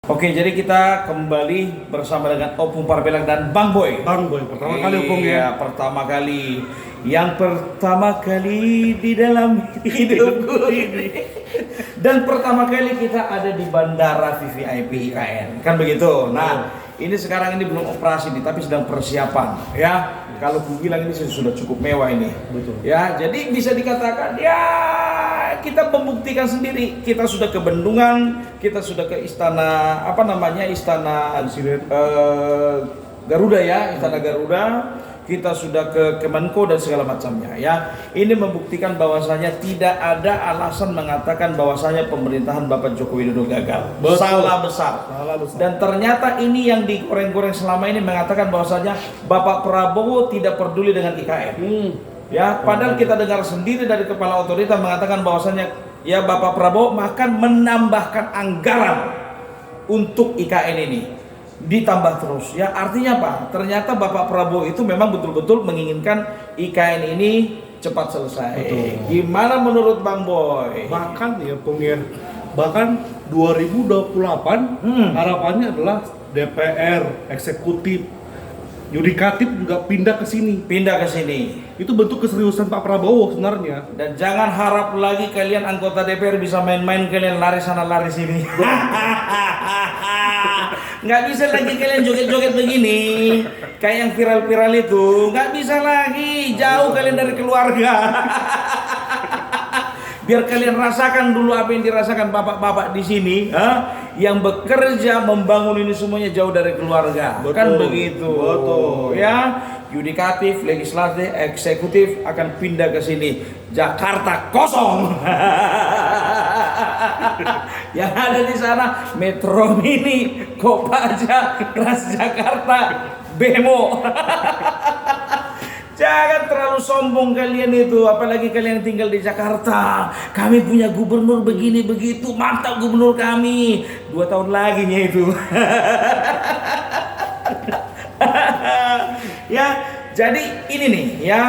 Oke, jadi kita kembali bersama dengan Opung Parbelang dan Bang Boy. Bang Boy, pertama kali Opung ya. Iya, pertama kali. Yang pertama kali di dalam hidupku ini. Dan pertama kali kita ada di Bandara VVIP IKN. Kan begitu. Nah, ini sekarang ini belum operasi nih, tapi sedang persiapan ya. Kalau ku bilang ini sudah cukup mewah ini. Betul. Ya, jadi bisa dikatakan ya kita membuktikan sendiri. Kita sudah ke Bendungan, kita sudah ke istana Istana Garuda ya, Istana Garuda. Kita sudah ke Kemenko dan segala macamnya ya. Ini membuktikan bahwasanya tidak ada alasan mengatakan bahwasanya pemerintahan Bapak Joko Widodo gagal. Betul. Salah besar. Dan ternyata ini yang digoreng-goreng selama ini mengatakan bahwasanya Bapak Prabowo tidak peduli dengan IKN. Ya, padahal kita dengar sendiri dari kepala otorita mengatakan bahwasanya ya Bapak Prabowo akan menambahkan anggaran untuk IKN ini. Ditambah terus ya, artinya apa? Ternyata Bapak Prabowo itu memang betul-betul menginginkan IKN ini cepat selesai. Betul. Gimana menurut Bang Boy? Bahkan ya Pung ya, bahkan 2028 harapannya adalah DPR, eksekutif, yudikatif juga pindah ke sini. Pindah ke sini. Itu bentuk keseriusan Pak Prabowo sebenarnya. Dan jangan harap lagi kalian anggota DPR bisa main-main, kalian lari sana lari sini. Nggak bisa lagi kalian joget-joget begini kayak yang viral-viral itu. Nggak bisa lagi, jauh kalian dari keluarga. Biar kalian rasakan dulu apa yang dirasakan bapak-bapak di sini, yang bekerja membangun ini semuanya jauh dari keluarga. Betul. Kan begitu. Betul. Ya, yudikatif, legislatif, eksekutif akan pindah ke sini. Jakarta kosong. Yang ada di sana Metro Mini, Kopaja, Transjakarta, Bemo. Jangan terlalu sombong kalian itu, apalagi kalian yang tinggal di Jakarta. Kami punya gubernur begini begitu, mantap gubernur kami. 2 tahun lagi nya itu. Ya, jadi ini nih ya,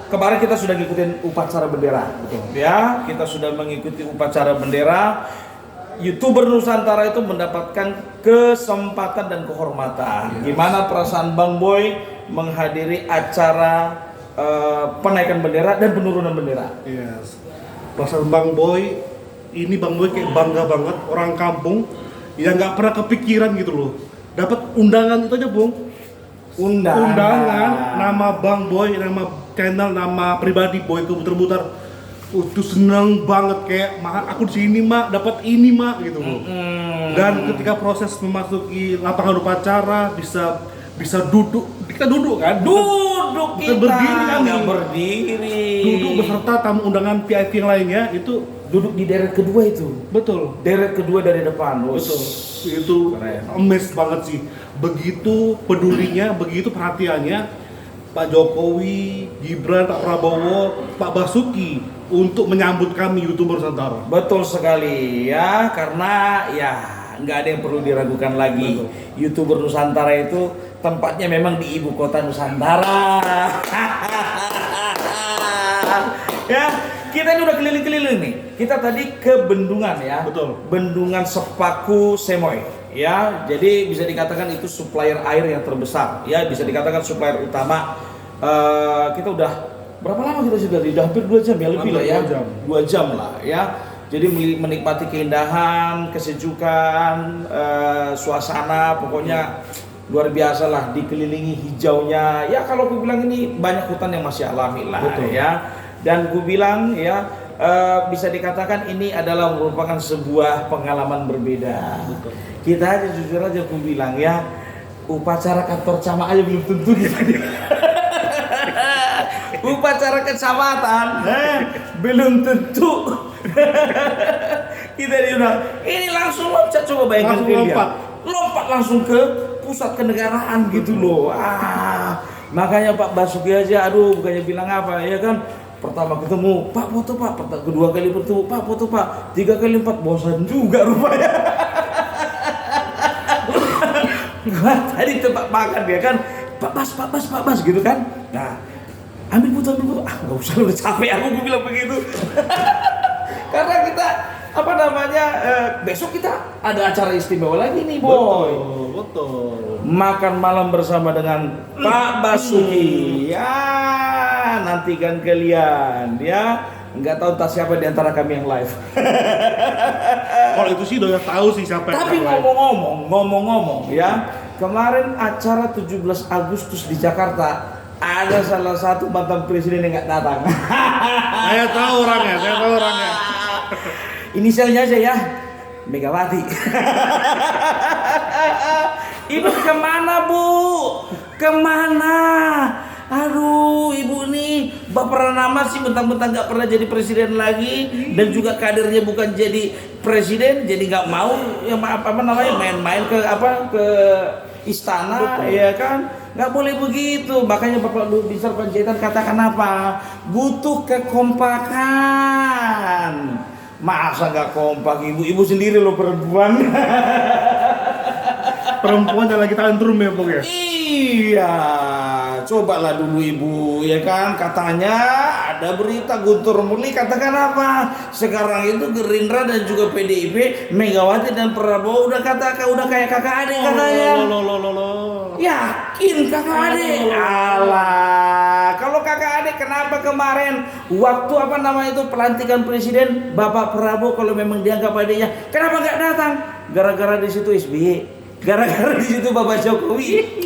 kemarin kita sudah ngikutin upacara bendera. Betul. Ya, kita sudah mengikuti upacara bendera. YouTuber Nusantara itu mendapatkan kesempatan dan kehormatan. Yes. Gimana perasaan Bang Boy menghadiri acara penaikan bendera dan penurunan bendera? Yes. Perasaan Bang Boy, ini Bang Boy kayak bangga banget, orang kampung yang nggak pernah kepikiran gitu loh. Dapat undangan itu aja, Bung. Undangan, nama Bang Boy, nama channel, nama pribadi Boy Kebutar-Butar. Tuh seneng banget, kayak aku di sini mak, dapat ini mak gitu loh. Dan ketika proses memasuki lapangan upacara bisa duduk, kita duduk kan? Duduk kita berdiri kan? nggak berdiri. Duduk beserta tamu undangan VIP yang lainnya itu Duduk di deret kedua itu. betul. Deret kedua dari depan. Betul. Itu Keren. amazed banget sih. Begitu pedulinya, begitu perhatiannya Pak Jokowi, Gibran, Pak Prabowo, Pak Basuki untuk menyambut kami YouTuber Nusantara. Betul sekali ya, karena ya nggak ada yang perlu diragukan lagi. Betul. YouTuber Nusantara itu tempatnya memang di ibu kota Nusantara. Ya, kita ini udah keliling-keliling nih. Kita tadi ke Bendungan ya. Betul. Bendungan Sepaku Semoy. Ya, jadi bisa dikatakan itu supplier air yang terbesar. Ya, bisa dikatakan supplier utama. Kita udah berapa lama kita sudah? Udah hampir 2 jam ya, lebih lah ya. 2 jam lah ya. Jadi menikmati keindahan, kesejukan, suasana, pokoknya luar biasa lah, dikelilingi hijaunya. Ya kalau aku bilang ini banyak hutan yang masih alami lah. Betul. Ya. Dan aku bilang ya bisa dikatakan ini adalah merupakan sebuah pengalaman berbeda. Betul. Kita aja jujur aja aku bilang ya, upacara kantor camat aja belum tentu kita. Upacara kecamatan belum tentu. Kita diundang. Ini langsung loncat, coba bayangkan Langsung lompat langsung ke pusat kenegaraan gitu loh. Makanya Pak Basuki aja, aduh bukannya bilang apa ya kan. Pertama ketemu, Pak foto Pak. Kedua kali bertemu, Pak foto Pak. 3 kali 4 bosan juga rupanya. Tadi tebak makan dia kan, Pak Bas gitu kan. Nah, ambil foto. Nggak usah, udah capek aku bilang begitu. Karena kita apa namanya, besok kita ada acara istimewa lagi nih boy. Betul. Makan malam bersama dengan Pak Basuki. Ya, nantikan kalian ya. Nggak tahu tak siapa di antara kami yang live. Kalau itu sih udah tahu sih siapa yang Tapi live. ngomong-ngomong ya, kemarin acara 17 Agustus di Jakarta ada salah satu mantan presiden yang nggak datang. Saya tahu orangnya. Inisialnya aja ya, Megawati. Ibu kemana bu? Kemana? Aduh, ibu nih baperan amat sih, mentang-mentang nggak pernah jadi presiden lagi dan juga kadernya bukan jadi presiden, jadi nggak mau ya apa namanya main-main ke istana. Betul. Ya kan, nggak boleh begitu. Makanya Bapak Luhut Binsar Panjaitan katakan apa? Butuh kekompakan. Masa nggak kompak, ibu sendiri loh perempuan. Perempuan yang lagi tantrum ya pokoknya. Iya, cobalah dulu ibu, ya kan? Katanya ada berita Guntur Murli katakan apa? Sekarang itu Gerindra dan juga PDIP, Megawati dan Prabowo udah kayak kakak adik katanya. Yakin kakak adik? Alah, kalau kakak adik kenapa kemarin waktu apa namanya itu pelantikan presiden Bapak Prabowo kalau memang dianggap adiknya, kenapa nggak datang? Gara-gara di situ SBY. Gara-gara di situ Bapak Jokowi.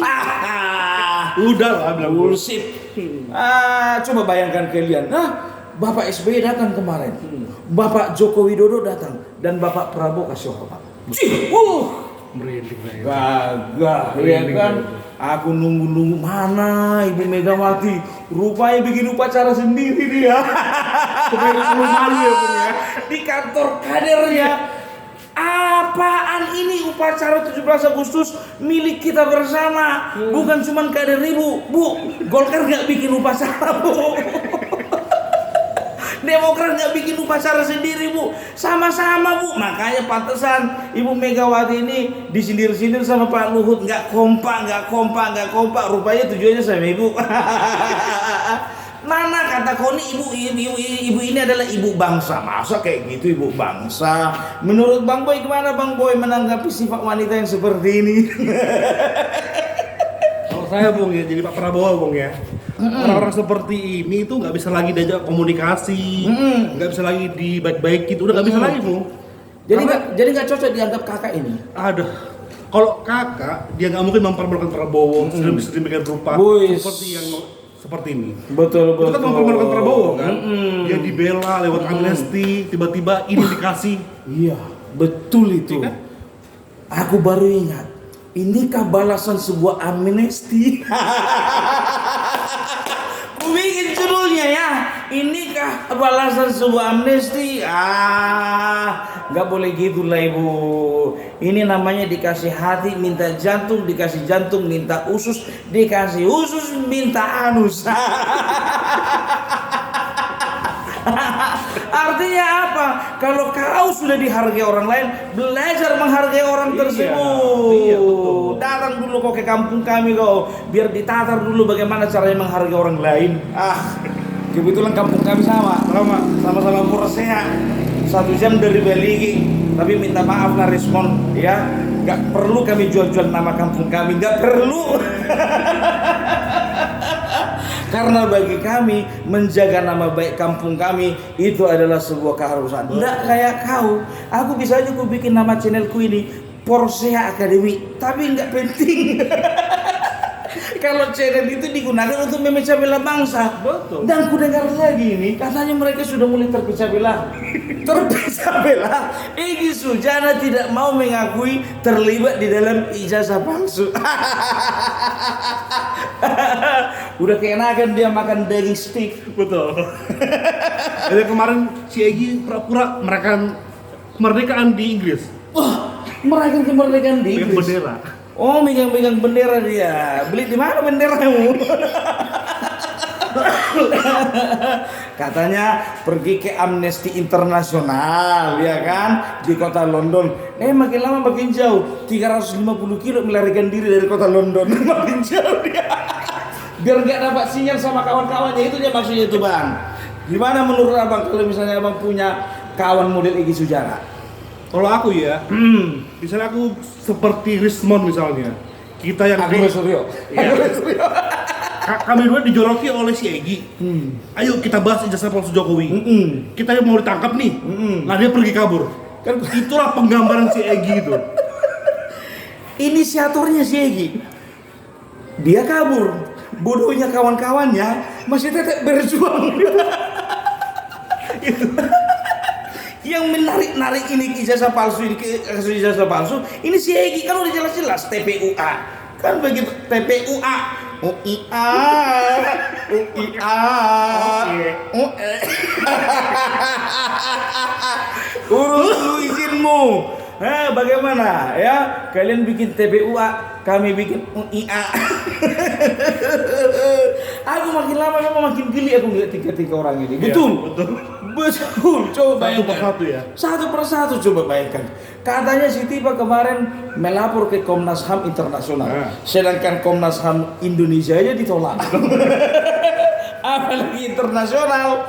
Udah lah bilang bullshit. Coba bayangkan kalian. Bapak SBY datang kemarin. Bapak Joko Widodo datang dan Bapak Prabowo kasih hormat. merinding lah ya. Gagah, ya kan? Aku nunggu mana Ibu Megawati. Rupanya bikin upacara sendiri dia. Supaya malu ya Bung ya. Di kantor kadernya. Apaan ini upacara 17 Agustus milik kita bersama, bukan cuman kader ibu, Bu. Golkar nggak bikin upacara, Bu. Demokrat nggak bikin upacara sendiri, Bu. Sama-sama, Bu. Makanya pantesan Ibu Megawati ini disindir-sindir sama Pak Luhut, nggak kompak. Rupanya tujuannya sama Ibu. Mana kata Koni ibu ini adalah ibu bangsa. Masa kayak gitu ibu bangsa? Menurut Bang Boy gimana Bang Boy menanggapi sifat wanita yang seperti ini? Kalau saya Bung ya, jadi Pak Prabowo Bung ya. Orang-orang seperti ini itu nggak bisa lagi diajak komunikasi, nggak bisa lagi dibaik-baikin, udah nggak bisa lagi Bung. Jadi nggak cocok dianggap kakak ini. Ada. Kalau kakak dia nggak mungkin mempermalukan Prabowo sedemikian rupa seperti yang seperti ini. Betul. Itu kan mempermalukan Prabowo kan. Dia dibela lewat amnesti, tiba-tiba ini dikasih. Iya, betul itu. Iya kan? Aku baru ingat. Inikah balasan sebuah amnesti? Ku bikin judulnya ya. Inikah balasan sebuah amnesti? Nggak boleh gitu lah ibu. Ini namanya dikasih hati minta jantung, dikasih jantung minta usus, dikasih usus minta anus. Artinya apa? Kalau kau sudah dihargai orang lain, belajar menghargai orang tersebut. Iya, betul. Datang dulu kau ke kampung kami kau, biar ditatar dulu bagaimana caranya menghargai orang lain. Kebetulan kampung kami sama-sama Porsea. 1 jam dari Beligi. Tapi minta maaf lah respon ya. Gak perlu kami jual-jual nama kampung kami, gak perlu. Karena bagi kami menjaga nama baik kampung kami itu adalah sebuah keharusan. Tidak kayak kau, aku bisa aja ku bikin nama channelku ini Porsea Academy, tapi nggak penting. Kalau channel itu digunakan untuk memecah belah bangsa. Betul. Dan ku dengar lagi ini katanya mereka sudah mulai terpecah belah. Egy Sujana tidak mau mengakui terlibat di dalam ijazah palsu. Udah keenakan dia makan daging stick. Betul. Jadi kemarin si Egy pura-pura merayakan kemerdekaan di Inggris. Wah, merayakan kemerdekaan di Inggris. Bendera. Oh, megang-megang bendera dia. Beli di mana benderamu? Katanya pergi ke Amnesty Internasional, ya kan, di kota London. Makin lama makin jauh. 350 kilo melarikan diri dari kota London. Makin jauh dia. Biar nggak dapat sinyal sama kawan-kawannya, itu dia maksudnya itu bang. Gimana menurut abang kalau misalnya abang punya kawan model Egy Sujana? Kalau aku ya, misalnya aku seperti Rismond misalnya, kita yang Aku Suryo. Iya. Kami dua dijoroki oleh si Egy. Ayo kita bahas ijazah palsu Jokowi. Kita yang mau ditangkap nih. Nah dia pergi kabur. Kan itulah penggambaran si Egy itu. Inisiatornya si Egy. Dia kabur. Bodohnya kawan-kawannya masih tetap berjuang. Yang menarik-narik ini ijazah palsu ini si Egy kan udah jelas-jelas TPUA. Kan begitu TPUA. UIA. Urus dulu izinmu. Bagaimana ya? Kalian bikin TPUA, kami bikin UIA. Aku makin lama makin geli aku ngeliat tiga orang ini. Betul. Betul. Coba bayangkan. Satu persatu coba bayangkan. Katanya si Tipa kemarin melapor ke Komnas HAM internasional. Sedangkan Komnas HAM Indonesia aja ditolak. Apalagi internasional.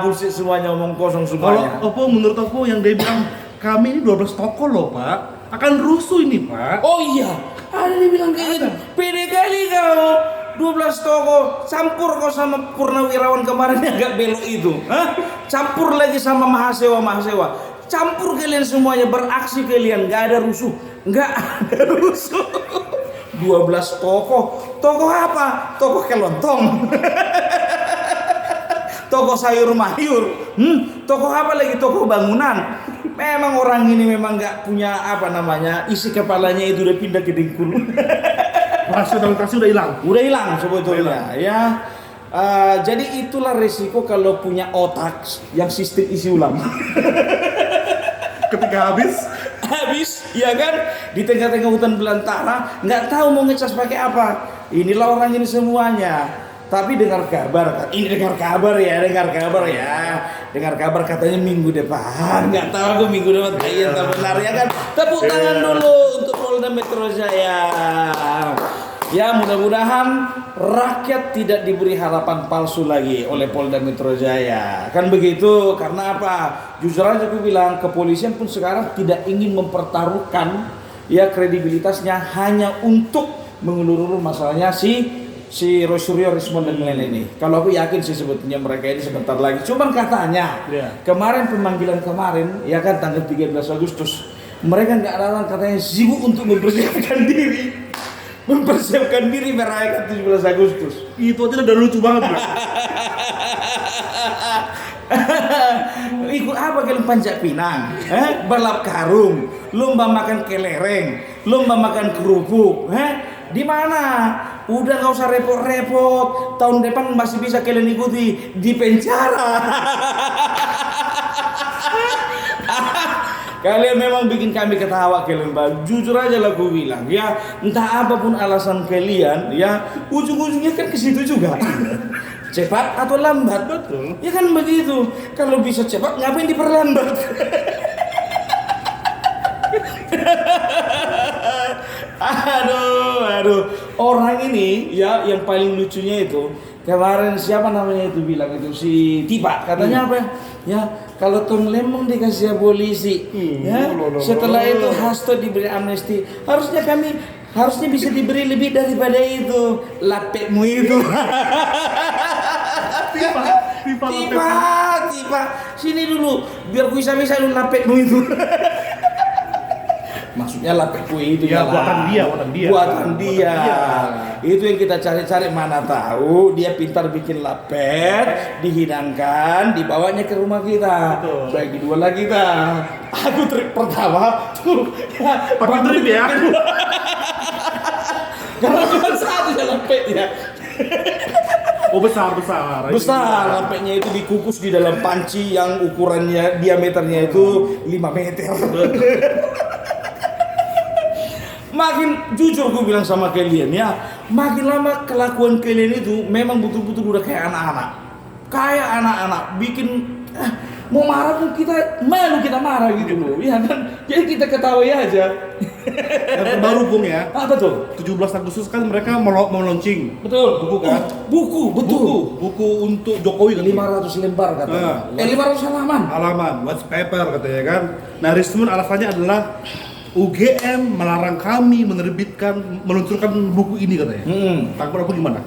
Bullshit semuanya, omong kosong semuanya. Kalau menurut aku yang dia bilang kami ini 12 tokoh loh Pak, akan rusuh ini Pak. Oh iya, ada yang bilang kayak gitu. Pede kali kau, 12 tokoh, campur kau sama purnawirawan kemarin yang agak belok itu. Campur lagi sama mahasiswa. Campur kalian semuanya, beraksi kalian, nggak ada rusuh. 12 tokoh apa? Tokoh kelontong. Tokoh sayur mayur. Tokoh apa lagi? Tokoh bangunan. Memang orang ini memang nggak punya isi kepalanya itu udah pindah ke dengkul. Rasionalitasnya udah hilang Sebetulnya ya. Jadi itulah resiko kalau punya otak yang sistem isi ulang. Ketika habis ya kan, di tengah-tengah hutan belantara nggak tahu mau ngecas pakai apa. Inilah orang ini semuanya. Tapi dengar kabar katanya minggu depan. Nggak tahu aku minggu depan kayaknya tak benar ya kan. Tepuk tangan dulu untuk Polda Metro Jaya. Ya mudah-mudahan rakyat tidak diberi harapan palsu lagi oleh Polda Metro Jaya. Kan begitu, karena apa? Jujur aja aku bilang, kepolisian pun sekarang tidak ingin mempertaruhkan ya kredibilitasnya hanya untuk mengulur-ulur masalahnya si Suryo, Rismond dan lain ini. Kalau aku yakin sih sebetulnya mereka ini sebentar lagi. Cuman katanya kemarin pemanggilan kemarin ya kan tanggal 13 Agustus mereka nggak datang, katanya sibuk untuk mempersiapkan diri merayakan 17 Agustus. Itu aja udah lucu banget. Ikut apa kalian, panjat pinang, balap karung, lomba makan kelereng, lomba makan kerupuk, di mana? Udah nggak usah repot-repot. Tahun depan masih bisa kalian ikuti di penjara. Kalian memang bikin kami ketawa kalian, Bang. Jujur aja lah gue bilang ya, entah apapun alasan kalian ya, ujung-ujungnya kan ke situ juga. Cepat atau lambat, betul. Ya kan begitu. Kalau bisa cepat, ngapain diperlambat? Aduh. Orang ini ya yang paling lucunya itu kemarin siapa namanya itu bilang itu si Tipa katanya apa ya? Kalau Tom Lembong dikasih polisi, setelah itu Hasto diberi amnesti, harusnya bisa diberi lebih daripada itu, lapekmu itu. Tipa, sini dulu, biar ku bisa lu lapekmu itu. Maksudnya lapekku itu ya, buatan dia. Itu yang kita cari-cari, mana tahu dia pintar bikin lapet, dihidangkan, dibawanya ke rumah kita. Betul. Bagi dua lagi kita. Aku trik pertama tuh pakai trip ya. Karena cuma satu ya lapetnya. Oh besar. Lampeknya itu dikukus di dalam panci yang ukurannya diameternya itu 5 meter. Makin jujur gue bilang sama kalian ya, makin lama kelakuan kalian itu memang betul-betul udah kayak anak-anak. Bikin mau marah pun kita malu kita marah gitu loh, ya kan? Jadi kita ketahui aja. Yang terbaru Bung ya. Apa tuh? 17 Agustus kan mereka mau launching Betul. buku kan? Buku, betul. Buku untuk Jokowi kan? 500 lembar katanya. 500 halaman. Halaman, white paper katanya kan. Nah, Rismon alasannya adalah UGM melarang kami meluncurkan buku ini katanya. Tanggapan aku gimana?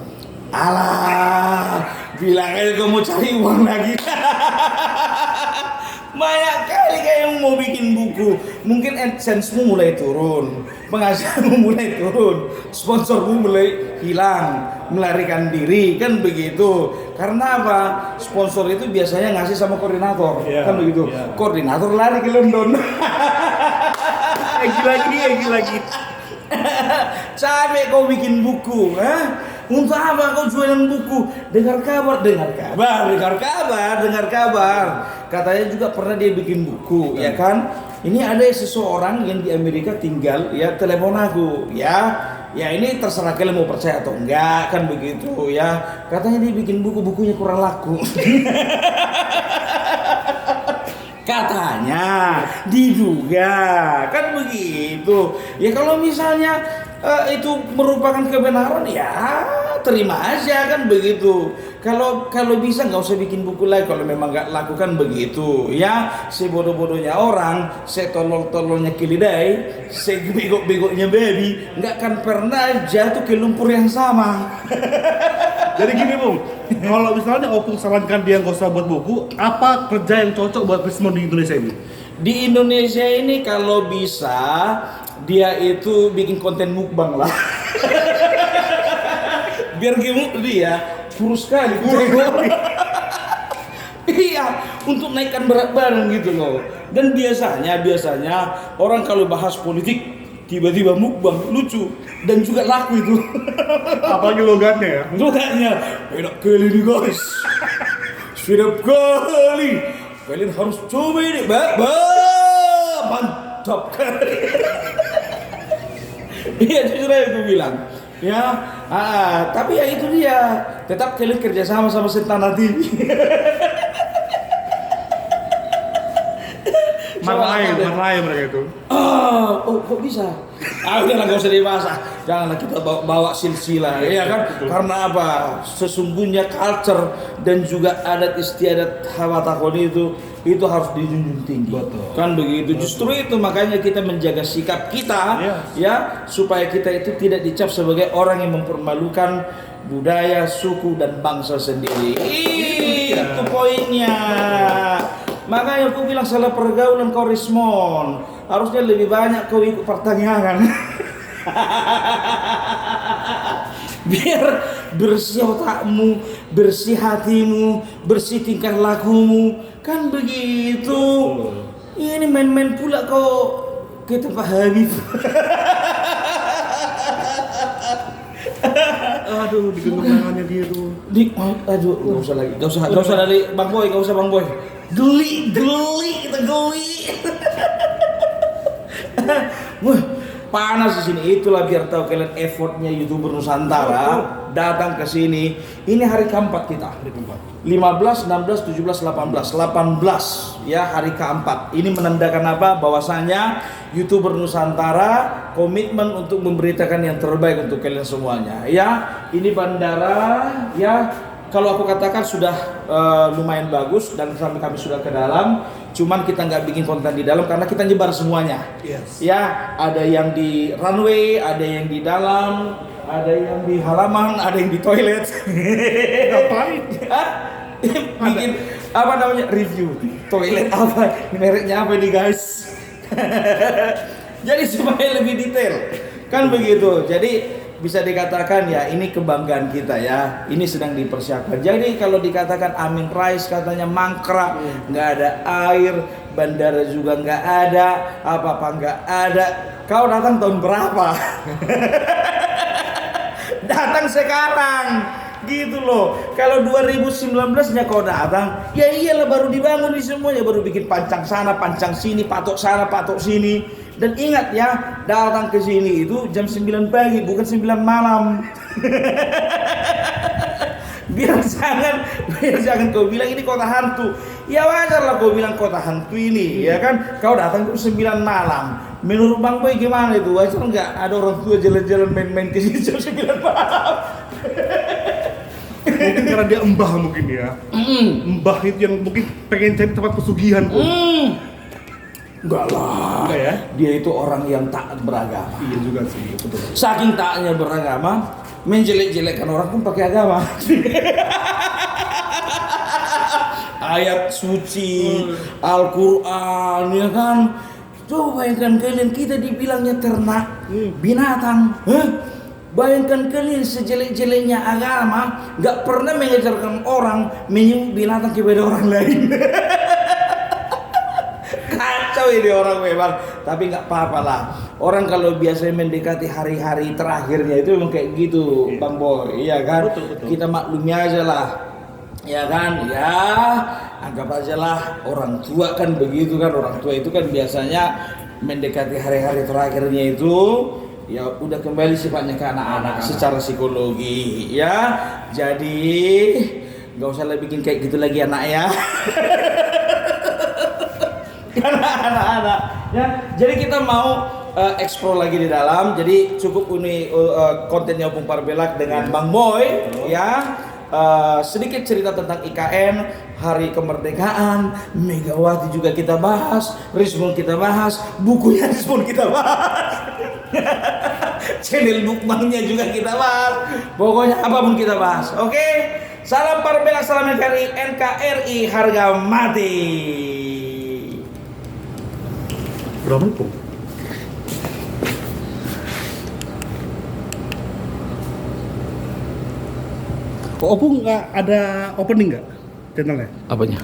Alah, bilang aja kamu cari uang lagi. Banyak kali kayak mau bikin buku. Mungkin AdSense-mu mulai turun, penghasilanmu mulai turun, sponsormu mulai hilang, melarikan diri, kan begitu. Karena apa? Sponsor itu biasanya ngasih sama koordinator, kan begitu. Koordinator lari ke London. Lagi lagi. Capek kau bikin buku, Untuk apa kau jualan buku? Dengar kabar. Katanya juga pernah dia bikin buku, ya kan? Ini ada seseorang yang di Amerika tinggal, ya telepon aku, ya. Ya ini terserah kalian mau percaya atau enggak, kan begitu, ya. Katanya dia bikin bukunya kurang laku. Katanya, diduga, kan begitu. Ya kalau misalnya itu merupakan kebenaran, ya terima aja, kan begitu. Kalau bisa nggak usah bikin buku lagi kalau memang nggak lakukan begitu. Ya, sebodoh-bodohnya orang, setolol-tololnya kilidai, sebego-begonya baby, nggak akan pernah jatuh ke lumpur yang sama. Jadi gini Bung, kalau misalnya Opung sarankan dia nggak usah buat buku, apa kerja yang cocok buat Rismon di Indonesia ini? Di Indonesia ini kalau bisa dia itu bikin konten mukbang lah. Biar gemuk dia kurus sekali. Iya, untuk naikkan berat badan gitu loh. Dan biasanya orang kalau bahas politik tiba-tiba mukbang lucu dan juga laku itu. Apalagi logatnya ya. Logatnya enak kali nih guys. Sedap kali. Kalian harus coba ini, mantap kali. Iya, jujur aja aku bilang. Ya, tapi ya itu dia. Tetap kalian kerjasama sama Sentana TV. Marlai mereka itu. Kok bisa? Udahlah nggak usah dibahas. Janganlah kita bawa silsilah, ya kan? Karena apa? Sesungguhnya culture dan juga adat istiadat Hawatakon itu harus dijunjung tinggi. Betul. Kan begitu. Justru itu makanya kita menjaga sikap kita, ya, supaya kita itu tidak dicap sebagai orang yang mempermalukan budaya, suku dan bangsa sendiri. Itu poinnya. Makanya aku bilang salah pergaulan kau Rismon. Harusnya lebih banyak kau ikut pertanyaan. Biar bersih otakmu, bersih hatimu, bersih tingkah lakumu. Kan begitu. Ini main-main pula kau ke tempat Habib. Aduh, digenggam tangannya dia tuh. Aduh, nggak usah dari Bang Boy, nggak usah Bang Boy. Geli, kita geli. Wah, panas di sini. Itulah biar tahu kalian effortnya YouTuber Nusantara datang ke sini. Ini hari keempat kita. Hari keempat. 15, 16, 17, 18 ya, hari keempat. Ini menandakan apa? Bahwasanya YouTuber Nusantara komitmen untuk memberitakan yang terbaik untuk kalian semuanya. Ya, ini bandara ya. Kalau aku katakan sudah lumayan bagus dan sampai kami sudah ke dalam. Cuman kita nggak bikin konten di dalam karena kita nyebar semuanya. Yes. Ya, ada yang di runway, ada yang di dalam, ada yang di halaman, ada yang di toilet. Ngapain? Bikin apa namanya, review toilet apa, mereknya apa nih guys. Jadi supaya lebih detail, kan begitu. Jadi bisa dikatakan ya ini kebanggaan kita ya. Ini sedang dipersiapkan. Jadi kalau dikatakan Amin Rais katanya mangkrak, nggak ada air, bandara juga nggak ada, apa-apa nggak ada. Kau datang tahun berapa? Datang sekarang. Gitu loh. Kalau 2019-nya kau datang, ya iyalah baru dibangun di semuanya, baru bikin pancang sana, pancang sini, patok sana, patok sini. Dan ingat ya, datang ke sini itu jam 9 pagi, bukan 9 malam. biar jangan kau bilang ini kota hantu. Ya wajar lah kau bilang kota hantu ini, ya kan? Kau datang jam 9 malam. Menurut Bang Boy gimana itu? Wajar nggak ada orang tua jalan-jalan main-main ke sini jam 9 malam? Mungkin karena dia embah mungkin ya. Embah itu yang mungkin pengen cari tempat pesugihan kok. Enggak lah. Enggak ya? Dia itu orang yang taat beragama. Iya juga sih, betul. Saking taatnya beragama, menjelek-jelekkan orang pun pakai agama. Ayat suci, Al-Quran, ya kan? Coba bayangkan kalian, kita dibilangnya ternak, binatang. Bayangkan kalian sejelek-jeleknya agama, nggak pernah mengajarkan orang menyembah binatang kepada orang lain. Kacau ini orang memang, tapi nggak apa-apa lah. Orang kalau biasanya mendekati hari-hari terakhirnya itu memang kayak gitu, Bang Boy, iya kan? Betul. Kita maklumi aja lah, ya kan? Ya, anggap aja lah orang tua kan begitu kan. Orang tua itu kan biasanya mendekati hari-hari terakhirnya itu, ya udah kembali sifatnya ke anak-anak secara psikologi, ya. Jadi nggak usah lah bikin kayak gitu lagi anak ya. Anak-anak ya. Jadi kita mau explore lagi di dalam. Jadi cukup ini kontennya Opung Parbelak dengan Bang Boy ya. Sedikit cerita tentang IKN, Hari Kemerdekaan, Megawati juga kita bahas, Rismon kita bahas, bukunya Rismon kita bahas. Channel mukbangnya juga kita bahas. Pokoknya apapun kita bahas. Oke? Salam Parbelak, salam NKRI harga mati. Berapa itu? Opung nggak ada opening nggak channelnya? Apanya?